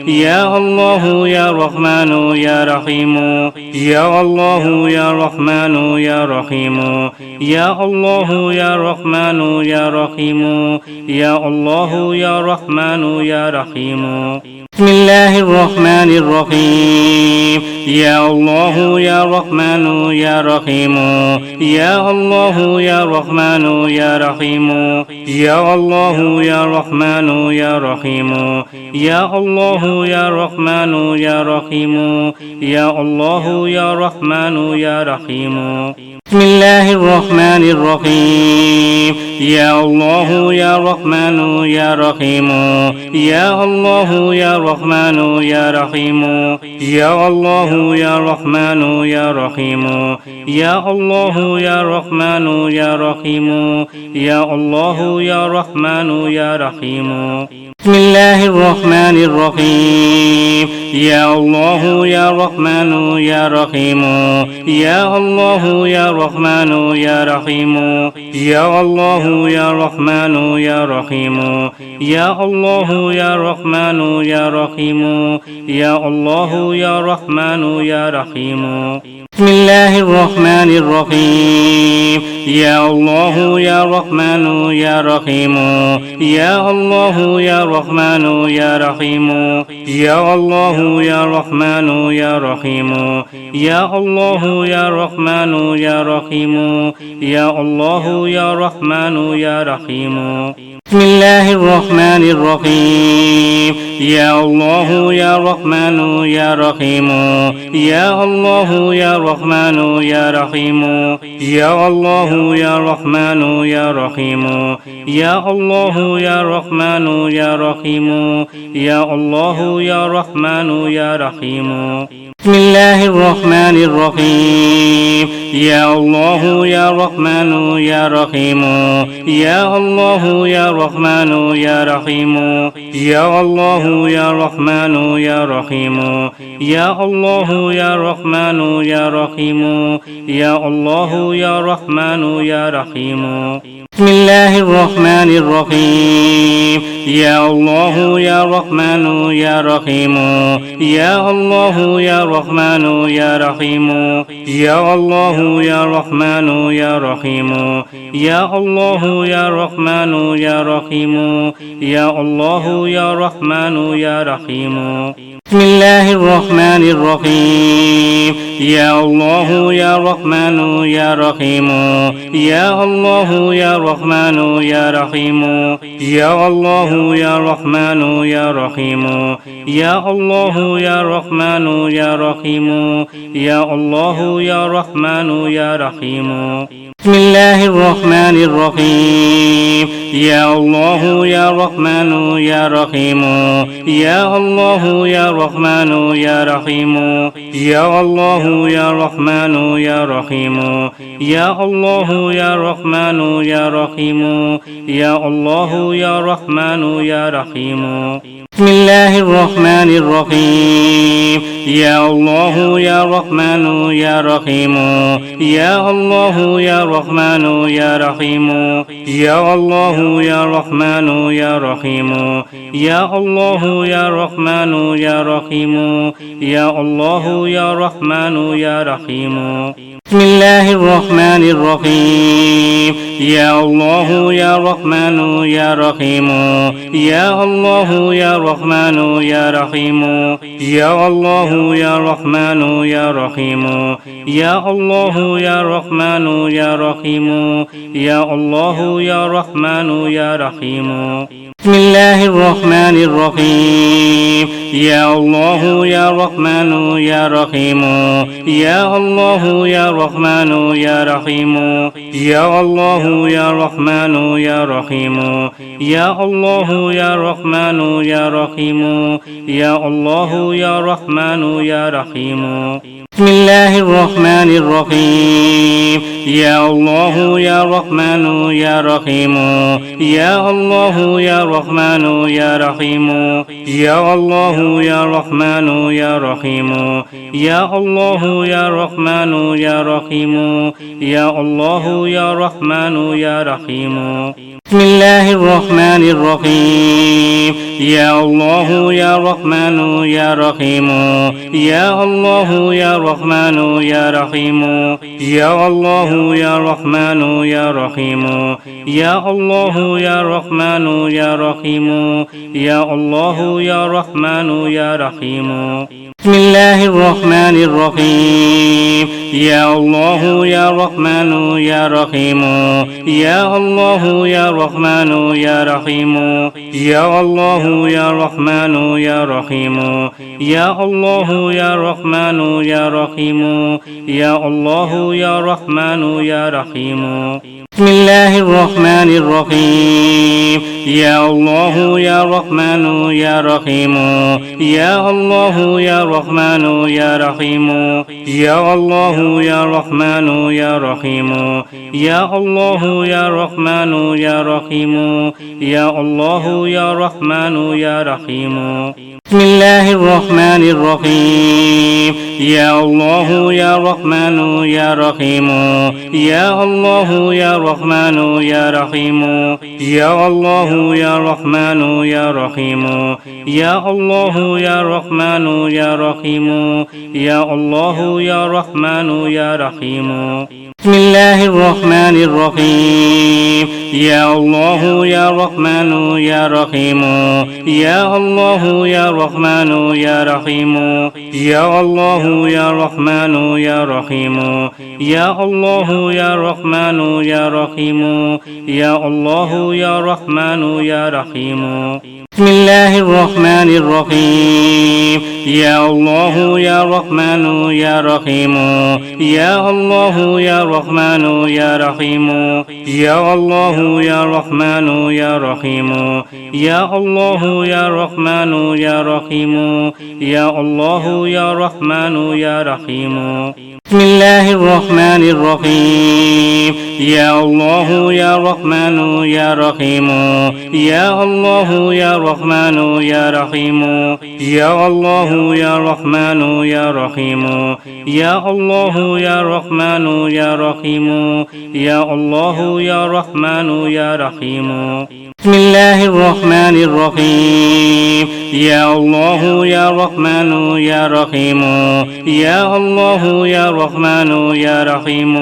يا الله يا رحمن يا رحيم يا الله يا رحمن يا رحيم يا الله يا رحمن يا رحيم يا الله يا رحمن يا رحيم بسم الله الرحمن الرحيم يا الله يا رحمن يا رحيم يا الله يا رحمن يا رحيم يا الله يا رحمن يا رحيم يا الله يا رحمن يا رحيم يا الله يا رحمن يا رحيم بسم الله الرحمن الرحيم يا الله يا رحمن يا رحيم يا الله يا رحمن يا رحيم يا الله يا رحمن يا رحيم يا الله يا رحمن يا رحيم يا الله يا رحمن يا رحيم بسم الله الرحمن الرحيم يا الله يا رحمن يا رحيم يا الله يا رحمن يا رحيم يا الله يا رحمن يا رحيم يا الله يا رحمن يا رحيم يا الله يا رحمن يا رحيم بسم الله الرحمن الرحيم يا الله يا رحمن يا رحيم يا الله يا رحمن يا رحيم يا الله يا رحمن يا رحيم يا الله يا رحمن يا رحيم يا الله يا رحمن يا رحيم بسم الله الرحمن الرحيم يا الله يا رحمن يا رحيم يا الله يا رحمن يا رحيم يا الله يا رحمن يا رحيم يا الله يا رحمن يا رحيم يا الله يا رحمن يا رحيم بسم الله الرحمن الرحيم يا الله يا رحمن يا رحيم يا الله يا رحمن يا رحيم يا الله يا رحمن يا رحيم يا الله يا رحمن يا رحيم يا الله يا رحمن يا رحيم بسم الله الرحمن الرحيم يا الله يا رحمن يا رحيم يا الله يا رحمن يا رحيم يا الله يا رحمن يا رحيم يا الله يا رحمن يا رحيم يا الله يا رحمن يا رحيم بسم الله الرحمن الرحيم يا الله يا رحمن يا رحيم يا الله يا رحمن يا رحيم يا الله يا رحمن يا رحيم يا الله يا رحمن يا رحيم يا الله يا رحمن يا رحيم بسم الله الرحمن الرحيم يا الله يا رحمن يا رحيم يا الله يا رحمن يا رحيم يا الله يا رحمن يا رحيم يا الله يا رحمن يا رحيم يا الله يا رحمن يا رحيم بسم الله الرحمن الرحيم يا الله يا رحمن يا رحيم يا الله يا رحمن يا رحيم يا الله يا رحمن يا رحيم يا الله يا رحمن يا رحيم يا الله يا رحمن يا رحيم بسم الله الرحمن الرحيم يا الله يا رحمن يا رحيم يا الله يا رحمن يا رحيم يا الله يا رحمن يا رحيم يا الله يا رحمن يا رحيم يا الله يا رحمن يا رحيم بسم الله الرحمن الرحيم يا الله يا رحمن يا رحيم يا الله يا رحمن يا رحيم يا الله يا رحمن يا رحيم يا الله يا رحمن يا رحيم يا الله يا رحمن يا رحيم بسم الله الرحمن الرحيم يا الله يا رحمن يا رحيم يا الله يا رحمن يا رحيم يا الله يا رحمن يا رحيم يا الله يا رحمن يا رحيم يا الله يا رحمن يا رحيم بسم الله الرحمن الرحيم يا الله يا رحمن يا رحيم يا الله يا رحمن يا رحيم يا الله يا رحمن يا رحيم يا الله يا رحمن يا رحيم يا الله يا رحمن يا رحيم بسم الله الرحمن الرحيم يا الله يا رحمن يا رحيم يا الله يا رحمن يا رحيم يا الله يا رحمن يا رحيم يا الله يا رحمن يا رحيم يا الله يا رحمن يا رحيم بسم الله الرحمن الرحيم يا الله يا رحمن يا رحيم يا الله يا رحمن يا رحيم يا الله يا رحمن يا رحيم يا الله يا رحمن يا رحيم يا الله يا رحمن يا رحيم بسم الله الرحمن الرحيم يا الله يا رحمن يا رحيم يا الله يا رحمن يا رحيم يا الله يا رحمن يا رحيم يا الله يا رحمن يا رحيم يا الله يا رحمن يا رحيم بسم الله الرحمن الرحيم يا الله يا رحمن يا رحيم يا الله يا رحمن يا رحيم يا الله يا رحمن يا رحيم يا الله يا رحمن يا رحيم يا الله يا رحمن يا رحيم بسم الله الرحمن الرحيم يا الله يا رحمن يا رحيم يا الله يا رحمن يا رحيم يا الله يا رحمن يا رحيم يا الله يا رحمن يا رحيم يا الله يا رحمن يا رحيم بسم الله الرحمن الرحيم يا الله يا رحمن يا رحيم يا الله يا رحمن يا رحيم يا الله يا رحمن يا رحيم يا الله يا رحمن يا رحيم يا الله يا رحمن يا رحيم بسم الله الرحمن الرحيم يا الله يا رحمن يا رحيم يا الله يا رحمن يا رحيم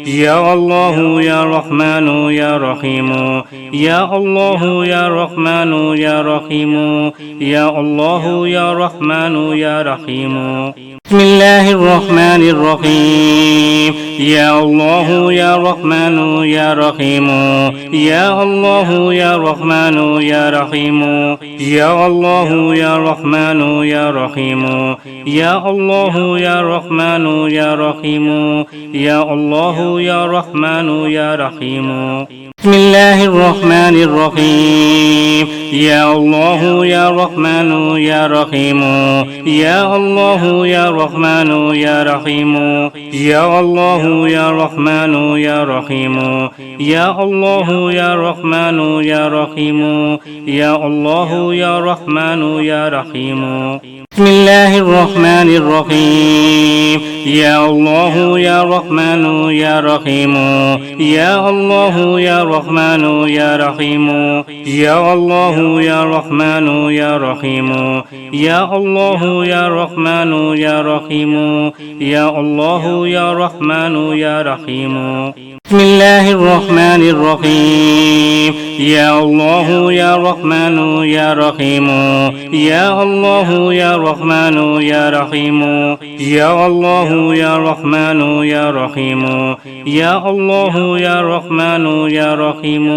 يا الله يا رحمن يا رحيم يا الله يا رحمن يا رحيم يا الله يا رحمن يا رحيم بسم الله الرحمن الرحيم يا الله يا رحمن يا رحيم يا الله يا رحمن يا رحيم يا الله يا رحمن يا رحيم يا الله يا رحمن يا رحيم يا الله يا رحمن يا رحيم بسم الله الرحمن الرحيم يا الله يا رحمن يا رحيم يا الله يا رحمن يا رحيم يا الله يا رحمن يا رحيم يا الله يا رحمن يا رحيم يا الله يا رحمن يا رحيم بسم الله الرحمن الرحيم يا الله يا رحمن يا رحيم يا الله يا رحمن يا رحيم يا الله يا رحمن يا رحيم يا الله يا رحمن يا رحيم يا الله يا رحمن يا رحيم بسم الله الرحمن الرحيم يا الله يا رحمن يا رحيم يا الله يا رحمن يا رحيم يا الله يا رحمن يا رحيم يا الله يا رحمن يا رحيم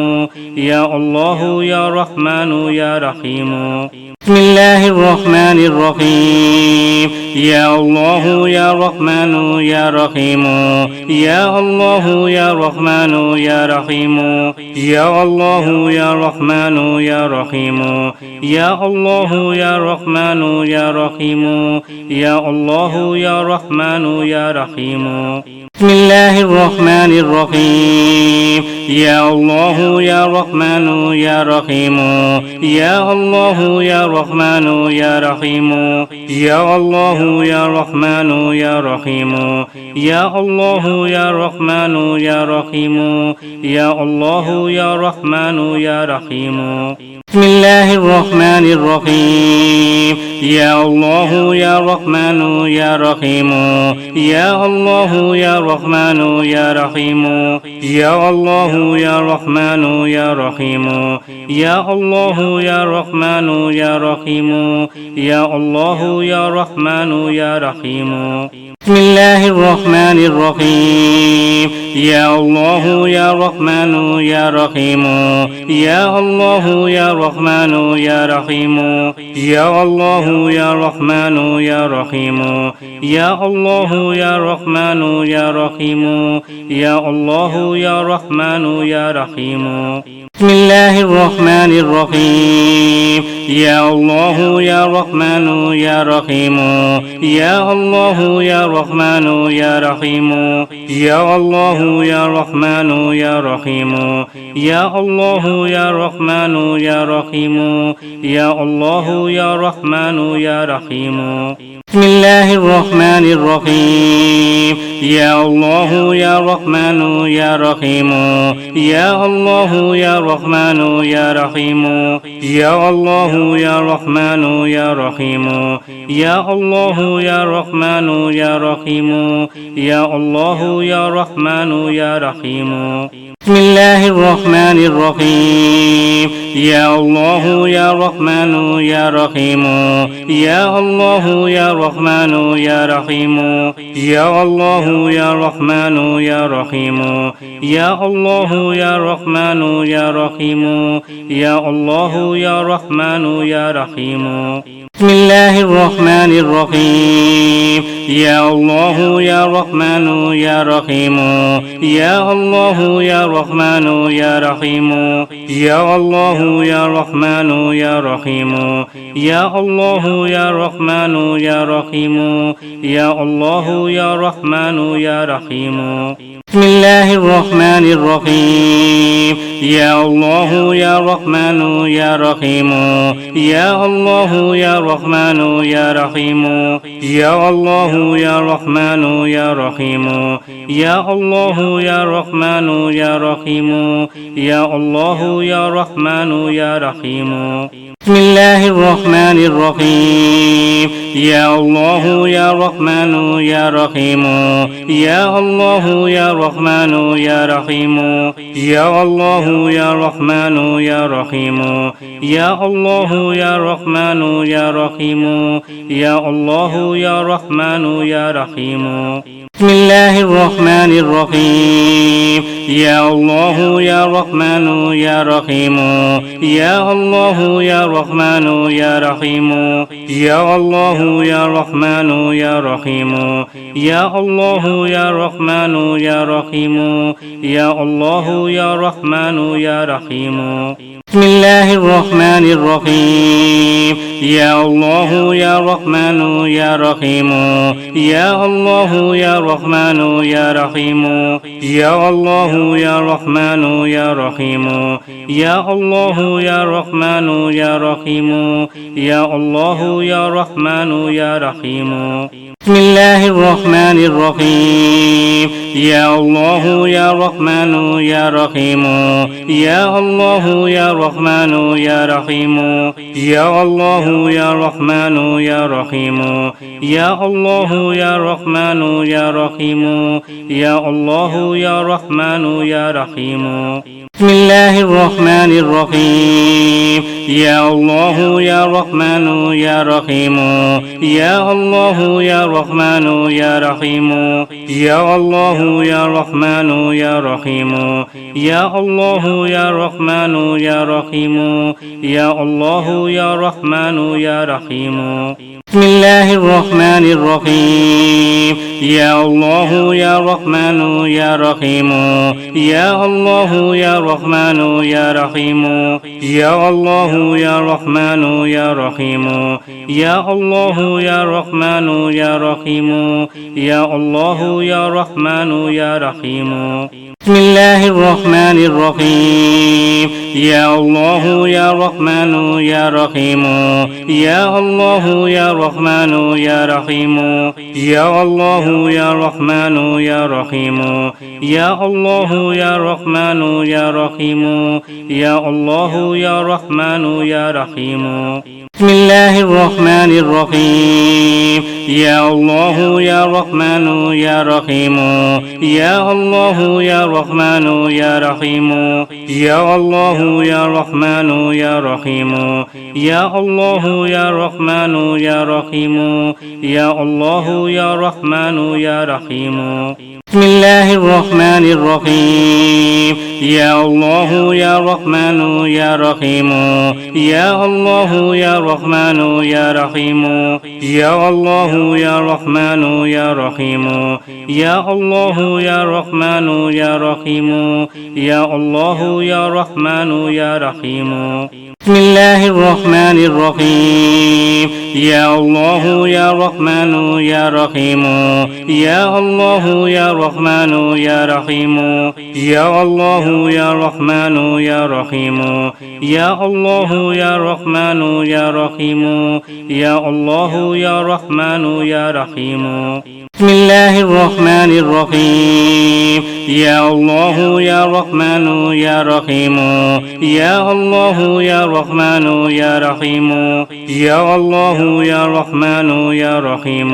يا الله يا رحمن يا رحيم بسم الله الرحمن الرحيم يا الله يا رحمن يا رحيم يا الله يا رحمن يا رحيم يا الله يا رحمن يا رحيم يا الله يا رحمن يا رحيم يا الله يا رحمن يا رحيم بسم الله الرحمن الرحيم يا الله يا رحمن يا رحيم يا الله يا رحمن يا رحيم يا الله يا رحمن يا رحيم يا الله يا رحمن يا رحيم يا الله يا رحمن يا رحيم بسم الله الرحمن الرحيم يا الله يا رحمن يا رحيم يا الله يا رحمن يا رحيم يا الله يا رحمن يا رحيم يا الله يا رحمن يا رحيم يا الله يا رحمن يا رحيم بسم الله الرحمن الرحيم يا الله يا رحمن يا رحيم يا الله يا رحمن يا رحيم يا الله يا رحمن يا رحيم يا الله يا رحمن يا رحيم يا الله يا رحمن يا رحيم بسم الله الرحمن الرحيم يا الله يا رحمن يا رحيم يا الله يا رحمن يا رحيم يا الله يا رحمن يا رحيم يا الله يا رحمن يا رحيم يا الله يا رحمن يا رحيم بسم الله الرحمن الرحيم يا الله يا رحمن يا رحيم يا الله يا رحمن يا رحيم يا الله يا رحمن يا رحيم يا الله يا رحمن يا رحيم يا الله يا رحمن يا رحيم بسم الله الرحمن الرحيم يا الله يا رحمن يا رحيم يا الله يا رحمن يا رحيم يا الله يا رحمن يا رحيم يا الله يا رحمن يا رحيم يا الله يا رحمن يا رحيم بسم الله الرحمن الرحيم يا الله يا رحمن يا رحيم يا الله يا رحمن يا رحيم يا الله يا رحمن يا رحيم يا الله يا رحمن يا رحيم يا الله يا رحمن يا رحيم بسم الله الرحمن الرحيم يا الله يا رحمن يا رحيم يا الله يا رحمن يا رحيم يا الله يا رحمن يا رحيم يا الله يا رحمن يا رحيم يا الله يا رحمن يا رحيم بسم الله الرحمن الرحيم يا الله يا رحمن يا رحيم يا الله يا رحمن يا رحيم يا الله يا رحمن يا رحيم يا الله يا رحمن يا رحيم يا الله يا رحمن يا رحيم بسم الله الرحمن الرحيم يا الله يا رحمن يا رحيم يا الله يا رحمن يا رحيم يا الله يا رحمن يا رحيم يا الله يا رحمن يا رحيم يا الله يا رحمن يا رحيم بسم الله الرحمن الرحيم يا الله يا رحمن يا رحيم يا الله يا رحمن يا رحيم يا الله يا رحمن يا رحيم يا الله يا رحمن يا رحيم يا الله يا رحمن يا رحيم بسم الله الرحمن الرحيم يا الله يا رحمن يا رحيم يا الله يا رحمن يا رحيم يا الله يا رحمن يا رحيم يا الله يا رحمن يا رحيم يا الله يا رحمن يا رحيم بسم الله الرحمن الرحيم يا الله يا رحمن يا رحيم يا الله يا رحمن يا رحيم يا الله يا رحمن يا رحيم يا الله يا رحمن يا رحيم يا الله يا رحمن يا رحيم بسم الله الرحمن الرحيم يا الله يا رحمن يا رحيم يا الله يا رحمن يا رحيم يا الله يا رحمن يا رحيم يا الله يا رحمن يا رحيم يا الله يا رحمن يا رحيم بسم الله الرحمن الرحيم يا الله يا رحمن يا رحيم يا الله يا رحمن يا رحيم يا الله يا رحمن يا رحيم يا الله يا رحمن يا رحيم يا الله يا رحمن يا رحيم بسم الله الرحمن الرحيم يا الله يا رحمن يا رحيم يا الله يا رحمن يا رحيم يا الله يا رحمن يا رحيم يا الله يا رحمن يا رحيم يا الله يا رحمن يا رحيم بسم الله الرحمن الرحيم يا الله يا رحمن يا رحيم يا الله يا رحمن يا رحيم يا الله يا رحمن يا رحيم يا الله يا رحمن يا رحيم يا الله يا رحمن يا رحيم بسم الله الرحمن الرحيم يا الله يا رحمن يا رحيم يا الله يا رحمن يا رحيم يا الله يا رحمن يا رحيم يا الله يا رحمن يا رحيم يا الله يا رحمن يا رحيم بسم الله الرحمن الرحيم يا الله يا رحمن يا رحيم يا الله يا رحمن يا رحيم يا الله يا رحمن يا رحيم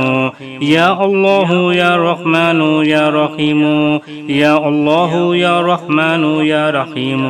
يا الله يا رحمن يا رحيم يا الله يا رحمن يا رحيم